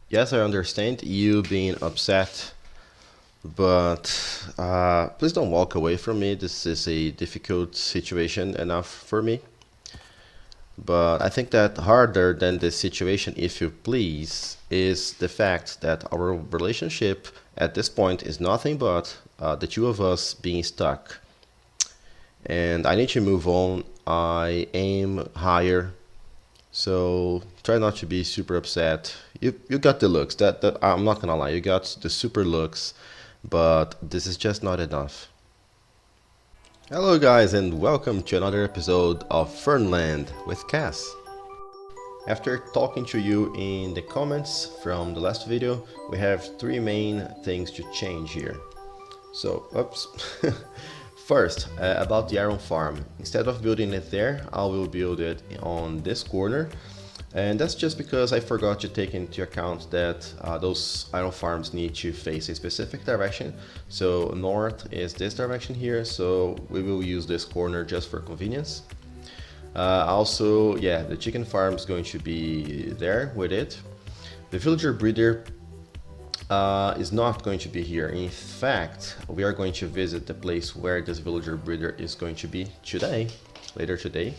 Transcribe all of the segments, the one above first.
Yes, I understand you being upset, but please don't walk away from me. This is a difficult situation enough for me. But I think that harder than the situation, if you please, is the fact that our relationship at this point is nothing but the two of us being stuck. And I need to move on. I aim higher, so try not to be super upset. You got the looks. That I'm not gonna lie, you got the super looks, but this is just not enough. Hello guys and welcome to another episode of Fernland with Cass. After talking to you in the comments from the last video, we have three main things to change here. So, oops. First, about the iron farm. Instead of building it there, I will build it on this corner. And that's just because I forgot to take into account that those iron farms need to face a specific direction. So north is this direction here, so we will use this corner just for convenience. Also, yeah, the chicken farm is going to be there with it. The villager breeder is not going to be here. In fact, we are going to visit the place where this villager breeder is going to be today, later today.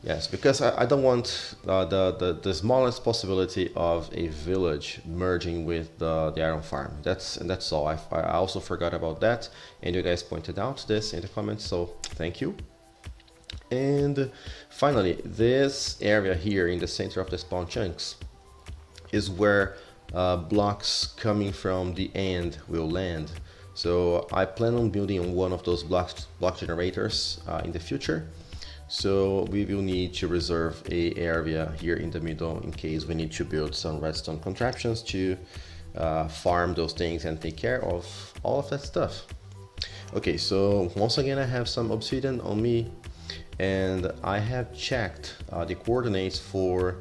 Yes, because I don't want the smallest possibility of a village merging with the iron farm. That's all. I also forgot about that, and you guys pointed out this in the comments, so thank you. And finally, this area here in the center of the spawn chunks is where blocks coming from the end will land. So I plan on building one of those block generators in the future. So we will need to reserve a area here in the middle in case we need to build some redstone contraptions to farm those things and take care of all of that stuff. Okay, so once again I have some obsidian on me, and I have checked the coordinates for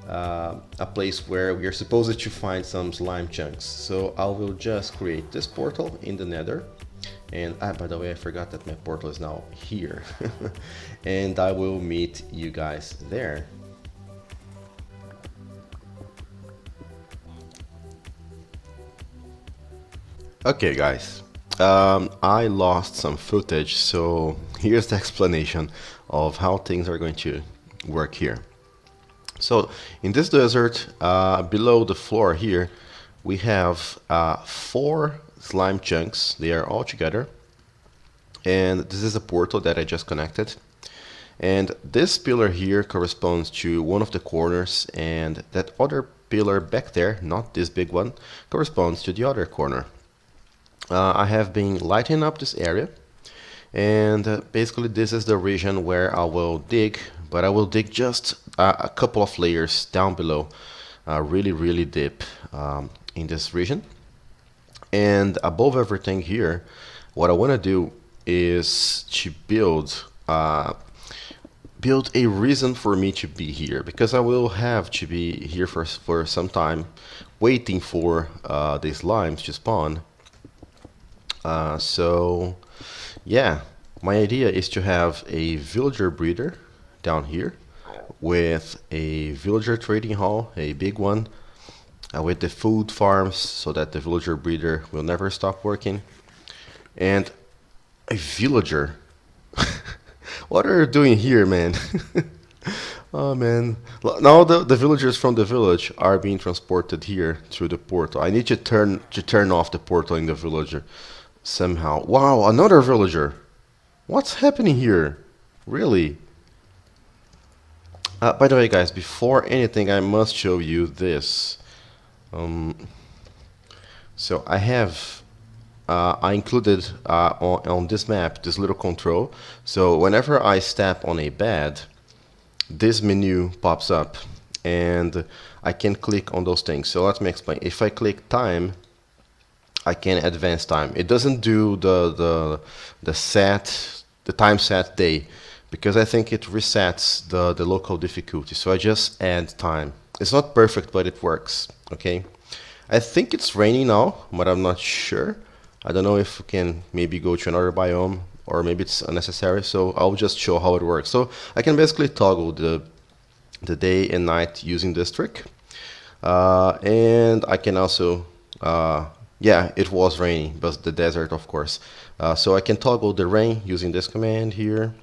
a place where we are supposed to find some slime chunks. So I will just create this portal in the Nether. And by the way, I forgot that my portal is now here. And I will meet you guys there. Okay guys, I lost some footage, so here's the explanation of how things are going to work here. So in this desert, below the floor here, we have 4 slime chunks. They are all together, and this is a portal that I just connected, and this pillar here corresponds to one of the corners, and that other pillar back there, not this big one, corresponds to the other corner. I have been lighting up this area, and basically this is the region where I will dig, but I will dig just a couple of layers down below, really deep in this region. And above everything here, what I want to do is to build a reason for me to be here, because I will have to be here for some time waiting for these slimes to spawn. So yeah, my idea is to have a villager breeder down here with a villager trading hall, a big one, with the food farms so that the villager breeder will never stop working, and a villager. What are you doing here, man? Oh man, now the villagers from the village are being transported here through the portal. I need to turn off the portal in the villager somehow. Wow, another villager. What's happening here? Really? By the way guys, before anything I must show you this. So I have I included on this map this little control. So whenever I step on a bed, this menu pops up and I can click on those things. So let me explain. If I click time, I can advance time. It doesn't do the time set day, because I think it resets the local difficulty. So I just add time. It's not perfect, but it works. Okay. I think it's raining now, but I'm not sure. I don't know if we can maybe go to another biome, or maybe it's unnecessary. So I'll just show how it works. So I can basically toggle the day and night using this trick. And I can also, yeah, it was raining, but the desert, of course. So I can toggle the rain using this command here.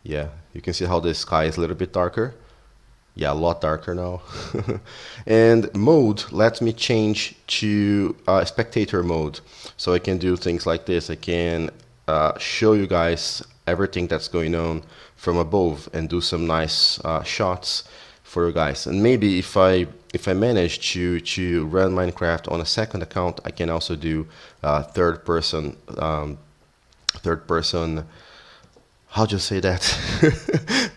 Yeah, you can see how the sky is a little bit darker. Yeah, a lot darker now. And mode lets me change to spectator mode. So I can do things like this. I can show you guys everything that's going on from above and do some nice shots for you guys. And maybe if I manage to run Minecraft on a second account, I can also do third person, how do you say that?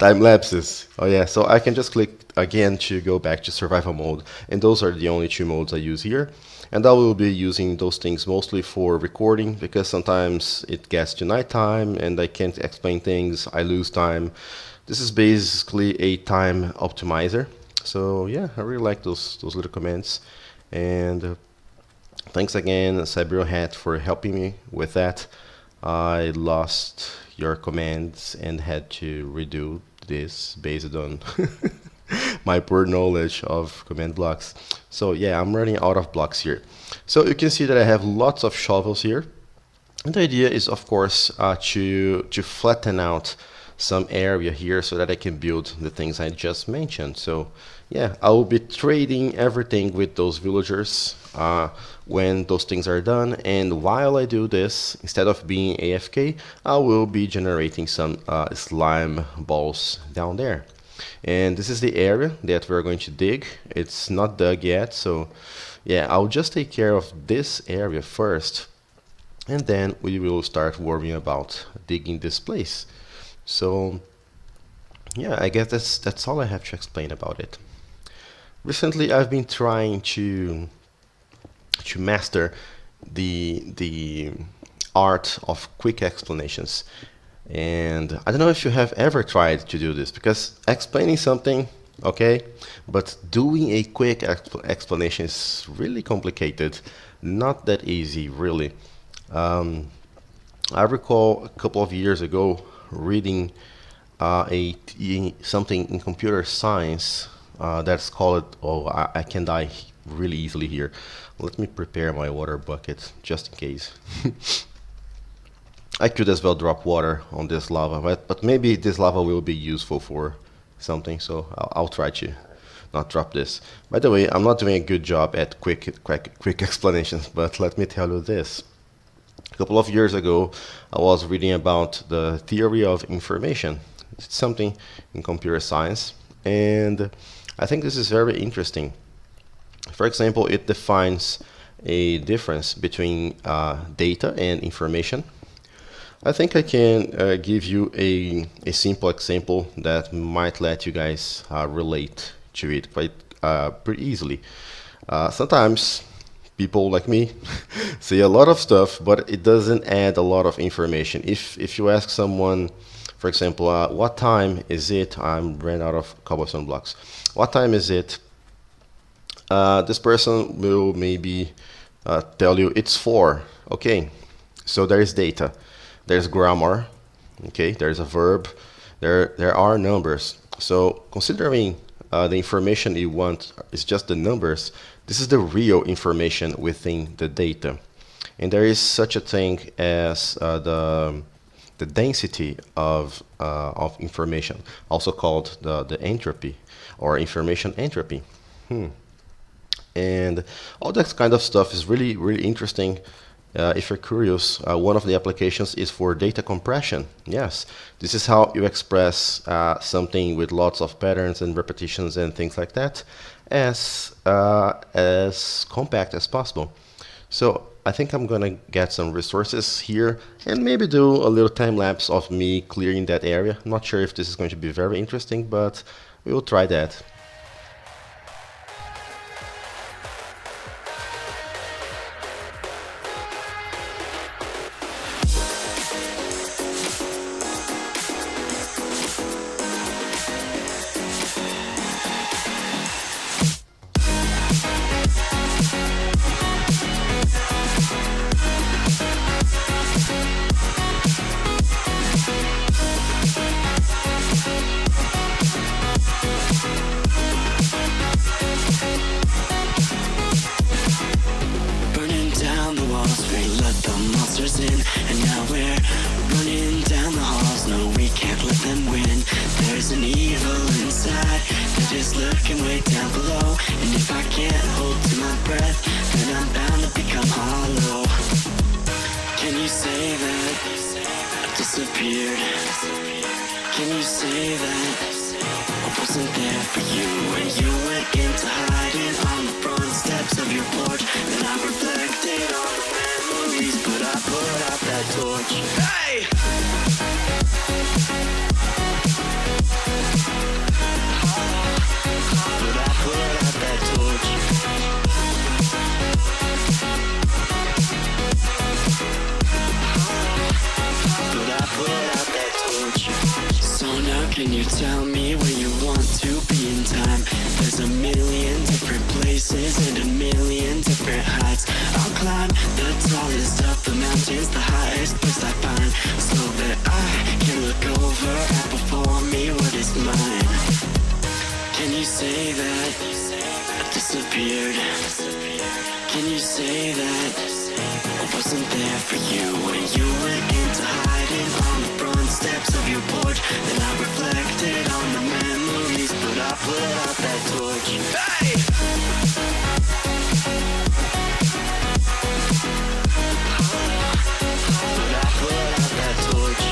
Time lapses. Oh yeah, so I can just click again to go back to survival mode. And those are the only two modes I use here. And I will be using those things mostly for recording, because sometimes it gets to nighttime and I can't explain things, I lose time. This is basically a time optimizer. So yeah, I really like those little commands. And thanks again, Cyber Hat, for helping me with that. I lost your commands and had to redo this based on my poor knowledge of command blocks. So yeah, I'm running out of blocks here. So you can see that I have lots of shovels here. And the idea is, of course, to flatten out some area here so that I can build the things I just mentioned. So yeah, I will be trading everything with those villagers when those things are done. And while I do this, instead of being AFK, I will be generating some slime balls down there. And this is the area that we're going to dig. It's not dug yet, so yeah, I'll just take care of this area first, and then we will start worrying about digging this place. So yeah, I guess that's all I have to explain about it. Recently, I've been trying to master the art of quick explanations. And I don't know if you have ever tried to do this, because explaining something, okay, but doing a quick explanation is really complicated, not that easy, really. I recall a couple of years ago reading something in computer science that's called, oh, I can die really easily here. Let me prepare my water bucket just in case. I could as well drop water on this lava, but maybe this lava will be useful for something, so I'll try to not drop this. By the way, I'm not doing a good job at quick explanations, but let me tell you this. A couple of years ago, I was reading about the theory of information. It's something in computer science, and I think this is very interesting. For example, it defines a difference between data and information. I think I can give you a simple example that might let you guys relate to it quite pretty easily. Sometimes people like me say a lot of stuff, but it doesn't add a lot of information. If you ask someone, for example, what time is it? I'm ran out of cobblestone blocks. What time is it? This person will maybe tell you it's 4. Okay, so there is data. There's grammar, okay, there's a verb, there are numbers. So considering the information you want is just the numbers, this is the real information within the data. And there is such a thing as the density of information, also called the entropy or information entropy. And all that kind of stuff is really, really interesting. If you're curious, one of the applications is for data compression. Yes, this is how you express something with lots of patterns and repetitions and things like that as compact as possible. So I think I'm gonna get some resources here and maybe do a little time lapse of me clearing that area. I'm not sure if this is going to be very interesting, but we will try that. just lurking way down below. And if I can't hold to my breath, then I'm bound to become hollow. Can you say that I disappeared? Can you say that I wasn't there for you when you went into hiding on the front steps of your porch? And I reflected on the memories, but I put out that torch. Hey! But I put out that torch. But I put out that torch. So now can you tell me where you want to be in time? There's a million different places and a million different heights. I'll climb the tallest of the mountains, the highest place I find, so that I can look over at before me what is mine. Can you say that I disappeared? Can you say that I wasn't there for you when you went into hiding on the front steps of your porch? Then I reflected on the memories, but I put out that torch. Hey! But I put out that torch.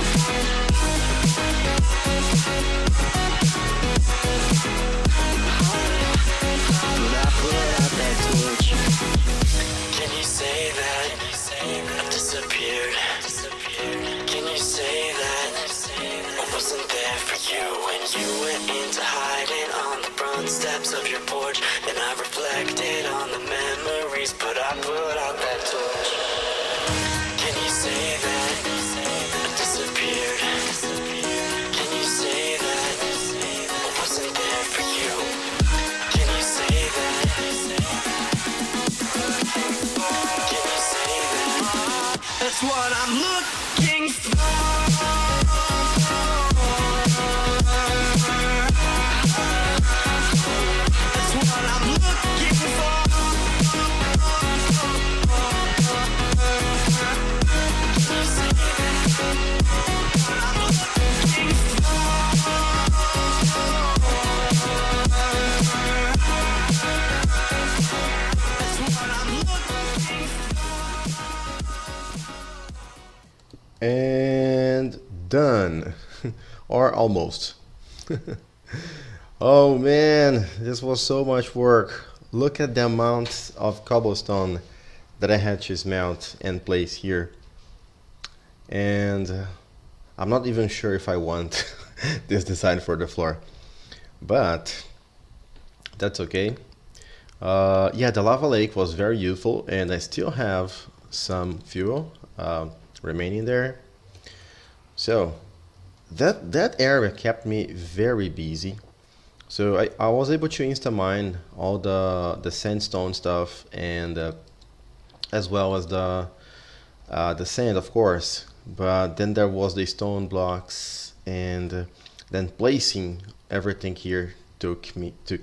But I put out that torch. Can you say that I disappeared? Can you say that I wasn't there for you when you went into hiding on the front steps of your porch? And I reflected on the memories, but I put out that torch. Can you say that I disappeared? Can you say that I wasn't there for you? Can you say that? Can you say that? That's what I'm looking for. That's what I'm looking for. Can you say that? What I'm looking for. That's what I'm looking for. And done. Or almost. Oh man, this was so much work. Look at the amount of cobblestone that I had to smelt and place here. And I'm not even sure if I want this design for the floor, but that's okay. Yeah, the lava lake was very useful, and I still have some fuel remaining there. So that area kept me very busy. So I was able to insta mine all the sandstone stuff, and as well as the sand, of course. But then there was the stone blocks, and then placing everything here took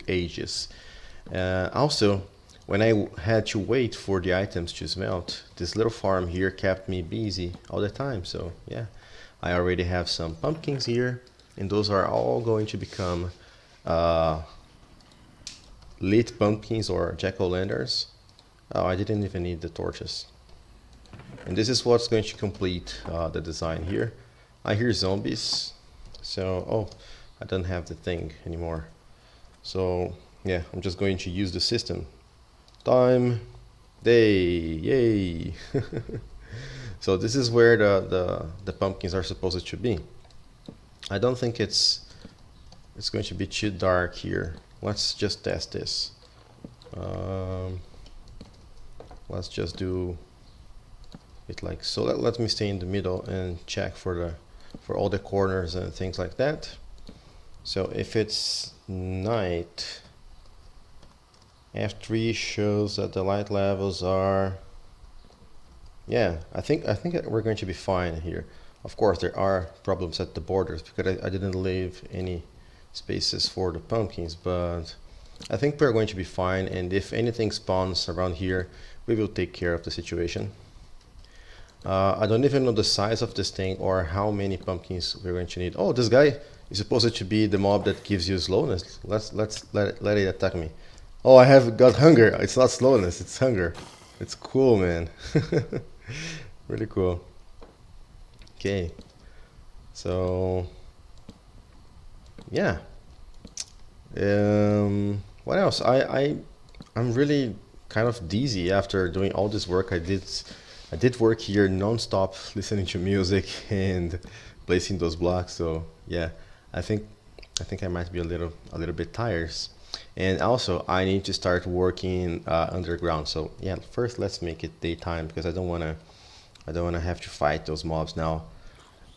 ages. Also, when I had to wait for the items to smelt, this little farm here kept me busy all the time. So yeah, I already have some pumpkins here, and those are all going to become lit pumpkins or jack-o'-lanterns. Oh, I didn't even need the torches. And this is what's going to complete the design here. I hear zombies, so oh, I don't have the thing anymore. So yeah, I'm just going to use the system. Time, day, yay! So this is where the pumpkins are supposed to be. I don't think it's going to be too dark here. Let's just test this. Let's just do it like so. Let me stay in the middle and check for all the corners and things like that. So if it's night, F3 shows that the light levels are, yeah, I think we're going to be fine here. Of course, there are problems at the borders because I didn't leave any spaces for the pumpkins, but I think we're going to be fine, and if anything spawns around here, we will take care of the situation. I don't even know the size of this thing or how many pumpkins we're going to need. Oh, this guy It's supposed to be the mob that gives you slowness. Let's let it attack me. Oh, I have got hunger. It's not slowness, it's hunger. It's cool, man. Really cool. Okay. So yeah. What else? I'm really kind of dizzy after doing all this work. I did work here non-stop, listening to music and placing those blocks. So yeah, I think I might be a little bit tired. And also, I need to start working underground. So yeah, first let's make it daytime because I don't wanna have to fight those mobs now.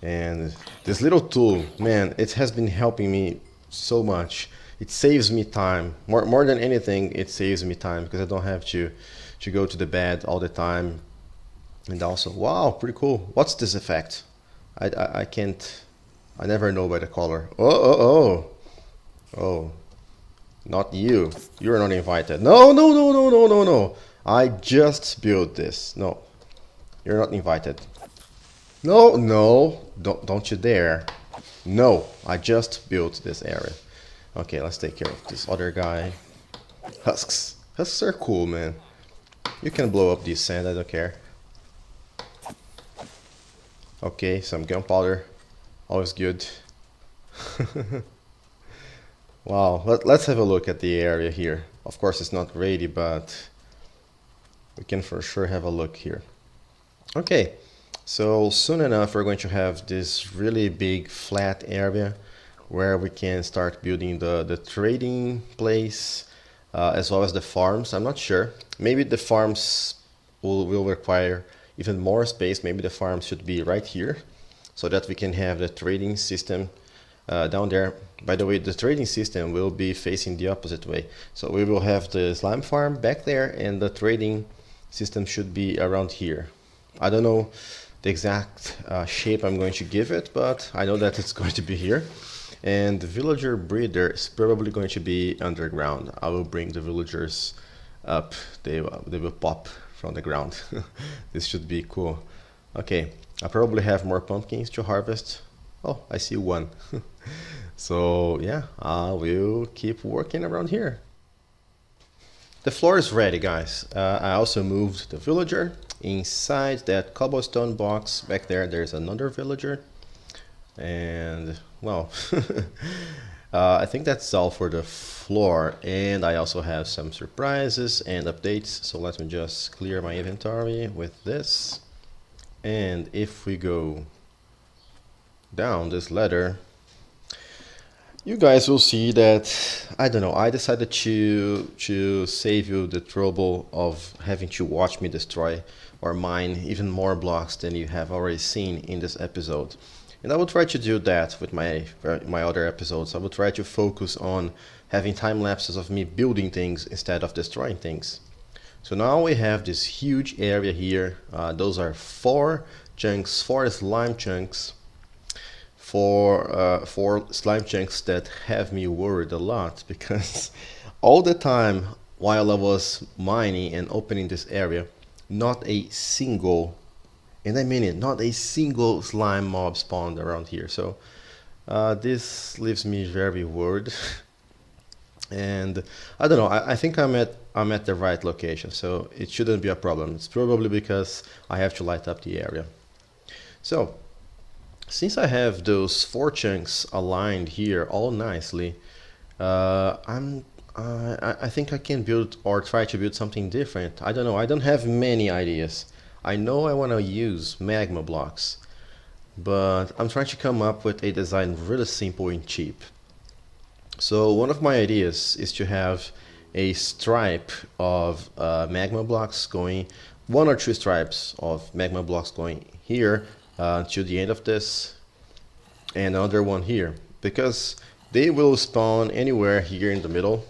And this little tool, man, it has been helping me so much. It saves me time. More than anything, it saves me time because I don't have to go to the bed all the time. And also, wow, pretty cool. What's this effect? I can't, I never know by the color. Oh, not you. You're not invited. No. I just built this. No, you're not invited. No, don't you dare. No, I just built this area. Okay, let's take care of this other guy. Husks. Husks are cool, man. You can blow up this sand, I don't care. Okay, some gunpowder. Always good. Wow, let's have a look at the area here. Of course, it's not ready, but we can for sure have a look here. Okay, so soon enough we're going to have this really big flat area where we can start building the trading place as well as the farms. I'm not sure. Maybe the farms will require even more space. Maybe the farms should be right here so that we can have the trading system down there. By the way, the trading system will be facing the opposite way. So we will have the slime farm back there and the trading system should be around here. I don't know the exact shape I'm going to give it, but I know that it's going to be here. And the villager breeder is probably going to be underground. I will bring the villagers up. They will pop from the ground. This should be cool. Okay, I probably have more pumpkins to harvest. Oh, I see one. So yeah, I will keep working around here. The floor is ready, guys. I also moved the villager. Inside that cobblestone box back there, there's another villager. And well, I think that's all for the floor. And I also have some surprises and updates. So let me just clear my inventory with this. And if we go down this ladder, you guys will see that, I don't know, I decided to save you the trouble of having to watch me destroy or mine even more blocks than you have already seen in this episode. And I will try to do that with my other episodes. I will try to focus on having time lapses of me building things instead of destroying things. So now we have this huge area here. Those are 4 chunks, 4 slime chunks. For slime chunks that have me worried a lot because all the time while I was mining and opening this area, not a single, and I mean it, not a single slime mob spawned around here. So this leaves me very worried. And I don't know, I think I'm at the right location, so it shouldn't be a problem. It's probably because I have to light up the area. So since I have those 4 chunks aligned here all nicely, I think I can build or try to build something different. I don't know, I don't have many ideas. I know I want to use magma blocks, but I'm trying to come up with a design really simple and cheap. So one of my ideas is to have a stripe of magma blocks going, 1 or 2 stripes of magma blocks going here to the end of this, and another one here, because they will spawn anywhere here in the middle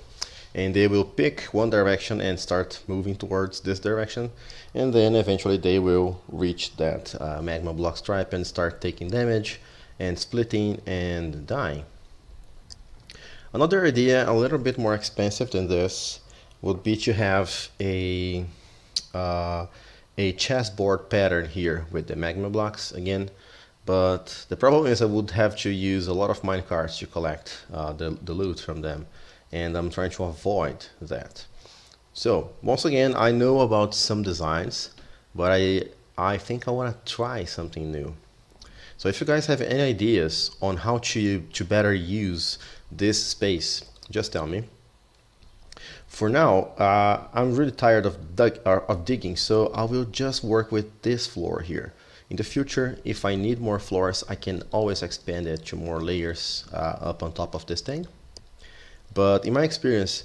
and they will pick one direction and start moving towards this direction, and then eventually they will reach that magma block stripe and start taking damage and splitting and dying. Another idea, a little bit more expensive than this, would be to have a chessboard pattern here with the magma blocks again. But the problem is I would have to use a lot of minecarts to collect the loot from them, and I'm trying to avoid that. So once again, I know about some designs, but I think I want to try something new. So if you guys have any ideas on how to better use this space, just tell me. For now, I'm really tired of digging, so I will just work with this floor here. In the future, if I need more floors, I can always expand it to more layers up on top of this thing. But in my experience,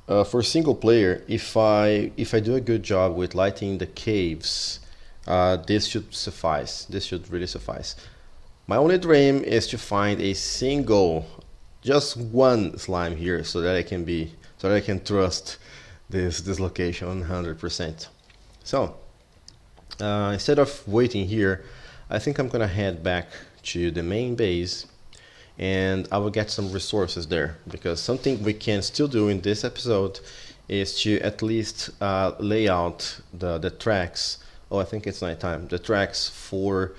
for single player, if I do a good job with lighting the caves, this should suffice. This should really suffice. My only dream is to find a single, just one slime here, so that I can trust this location 100%. So instead of waiting here, I think I'm gonna head back to the main base, and I will get some resources there, because something we can still do in this episode is to at least lay out the tracks. Oh, I think it's nighttime. The tracks for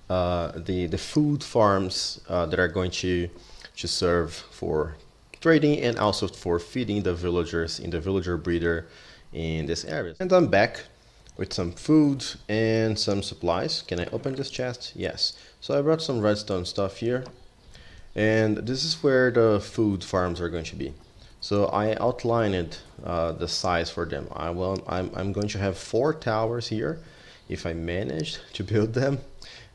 the food farms that are going to serve for trading and also for feeding the villagers in the villager breeder in this area. And I'm back with some food and some supplies. Can I open this chest? Yes. So I brought some redstone stuff here, and this is where the food farms are going to be. So I outlined the size for them. I'm going to have 4 towers here if I manage to build them,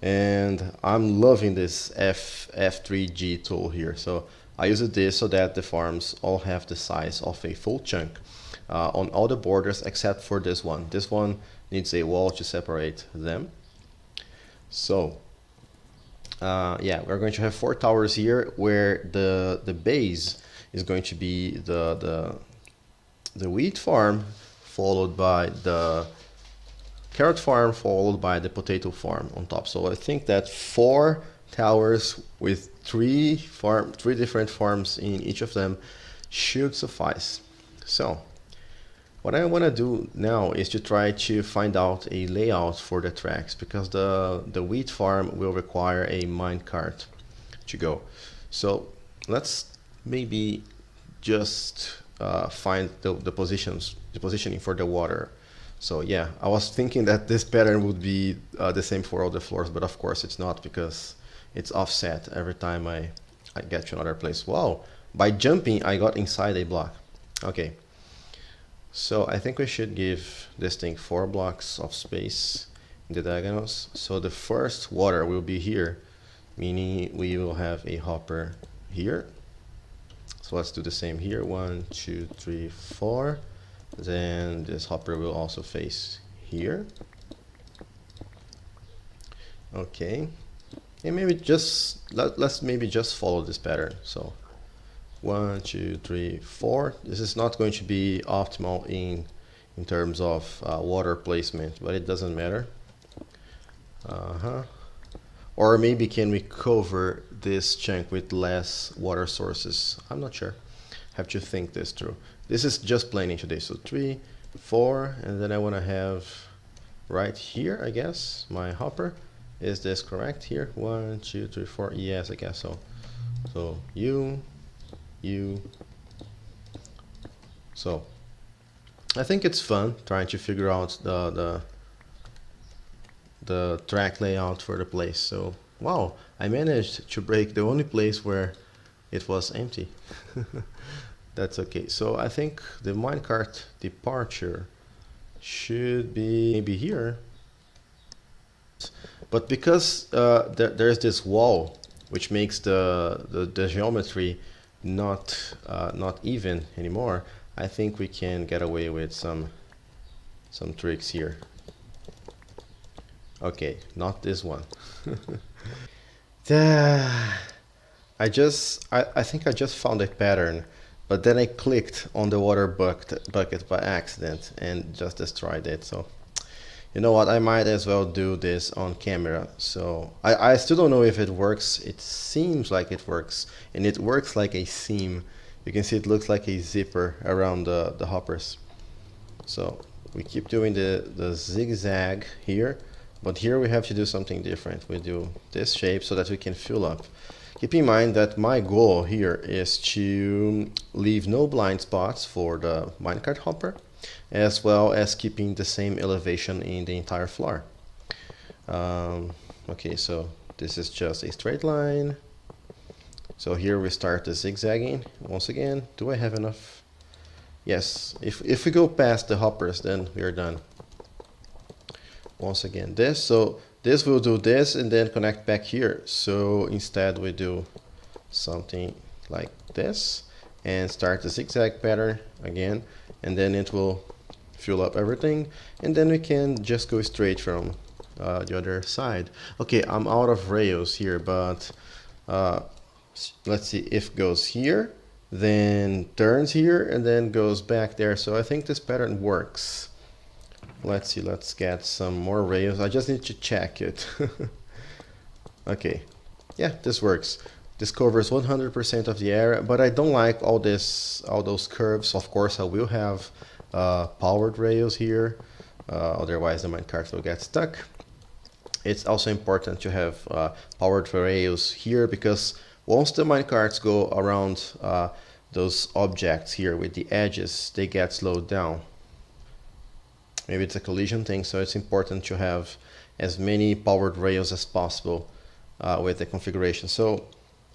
and I'm loving this F3G tool here. So I use this so that the farms all have the size of a full chunk on all the borders except for this one. This one needs a wall to separate them. So yeah, we're going to have 4 towers here, where the base is going to be the wheat farm, followed by the carrot farm, followed by the potato farm on top. So I think that 4 towers with 3 different farms in each of them should suffice. So what I want to do now is to try to find out a layout for the tracks, because the wheat farm will require a minecart to go. So let's maybe just find the positioning for the water. So yeah, I was thinking that this pattern would be the same for all the floors, but of course it's not, because it's offset every time I get to another place. Wow, by jumping I got inside a block. Okay, so I think we should give this thing 4 blocks of space in the diagonals. So the first water will be here, meaning we will have a hopper here. So let's do the same here. 1, 2, 3, 4. Then this hopper will also face here. Okay, and maybe just let's maybe just follow this pattern. So 1, 2, 3, 4. This is not going to be optimal in terms of water placement, but it doesn't matter. Or maybe can we cover this chunk with less water sources? I'm not sure. Have to think this through. This is just planning today. So 3, 4, and then I want to have right here, I guess, my hopper. Is this correct here? 1, 2, 3, 4. Yes, I guess so. So you. So I think it's fun trying to figure out the track layout for the place. So wow, I managed to break the only place where it was empty. That's okay. So I think the minecart departure should be maybe here, but because there's this wall which makes the geometry not even anymore, I think we can get away with some tricks here. Okay, not this one. I think I just found a pattern, but then I clicked on the water bucket by accident and just destroyed it. So you know what, I might as well do this on camera. So I still don't know if it works. It seems like it works, and it works like a seam. You can see it looks like a zipper around the hoppers. So we keep doing the zigzag here But here we have to do something different. We do this shape so that we can fill up. Keep in mind that my goal here is to leave no blind spots for the minecart hopper, as well as keeping the same elevation in the entire floor. Okay, so this is just a straight line. So here we start the zigzagging once again. Do I have enough? Yes, if we go past the hoppers, then we are done. Once again this, so this will do this and then connect back here. So instead we do something like this and start the zigzag pattern again, and then it will fill up everything, and then we can just go straight from the other side. Okay, I'm out of rails here, but let's see, if it goes here, then turns here and then goes back there. So I think this pattern works. Let's see, let's get some more rails. I just need to check it. Okay, yeah, this works. This covers 100% of the area, but I don't like all those curves. Of course, I will have powered rails here, otherwise the minecart will get stuck. It's also important to have powered rails here, because once the minecarts go around those objects here with the edges, they get slowed down. Maybe it's a collision thing, so it's important to have as many powered rails as possible with the configuration. So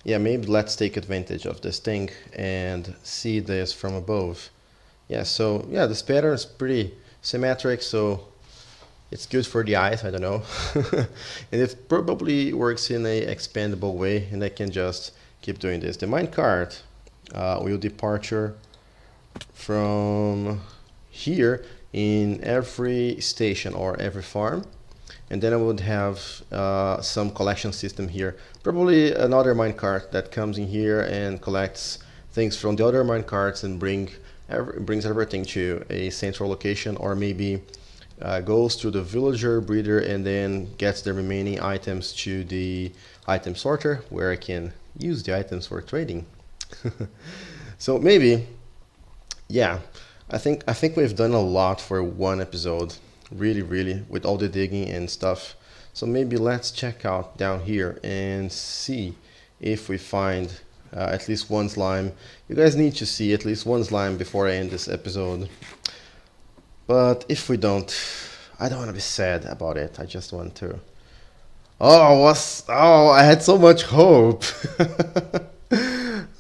yeah, maybe let's take advantage of this thing and see this from above. Yeah, so yeah, this pattern is pretty symmetric, so it's good for the eyes, I don't know. And it probably works in a expandable way, and I can just keep doing this. The minecart will departure from here in every station or every farm, and then I would have some collection system here, probably another minecart that comes in here and collects things from the other minecarts and brings everything to a central location, or maybe goes to the villager breeder and then gets the remaining items to the item sorter, where I can use the items for trading. So maybe, yeah, I think we've done a lot for one episode, really, with all the digging and stuff. So maybe let's check out down here and see if we find at least one slime. You guys need to see at least one slime before I end this episode. But if we don't, I don't want to be sad about it. I just want to... Oh, I had so much hope.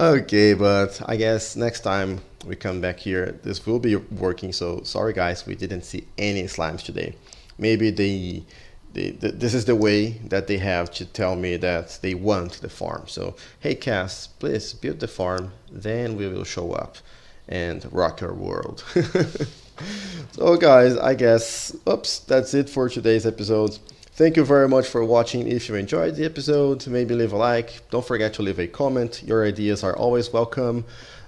Okay, but I guess next time we come back here, this will be working. So sorry guys, we didn't see any slimes today. Maybe this is the way that they have to tell me that they want the farm. So hey Cass, please build the farm, then we will show up and rock your world. So guys, I guess, that's it for today's episode. Thank you very much for watching. If you enjoyed the episode, maybe leave a like. Don't forget to leave a comment. Your ideas are always welcome.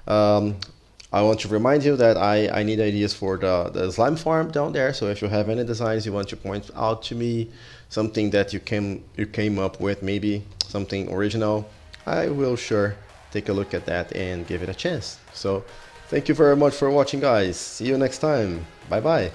I want to remind you that I need ideas for the slime farm down there. So if you have any designs you want to point out to me, something that you came up with, maybe something original, I will sure take a look at that and give it a chance. So thank you very much for watching guys. See you next time. Bye bye.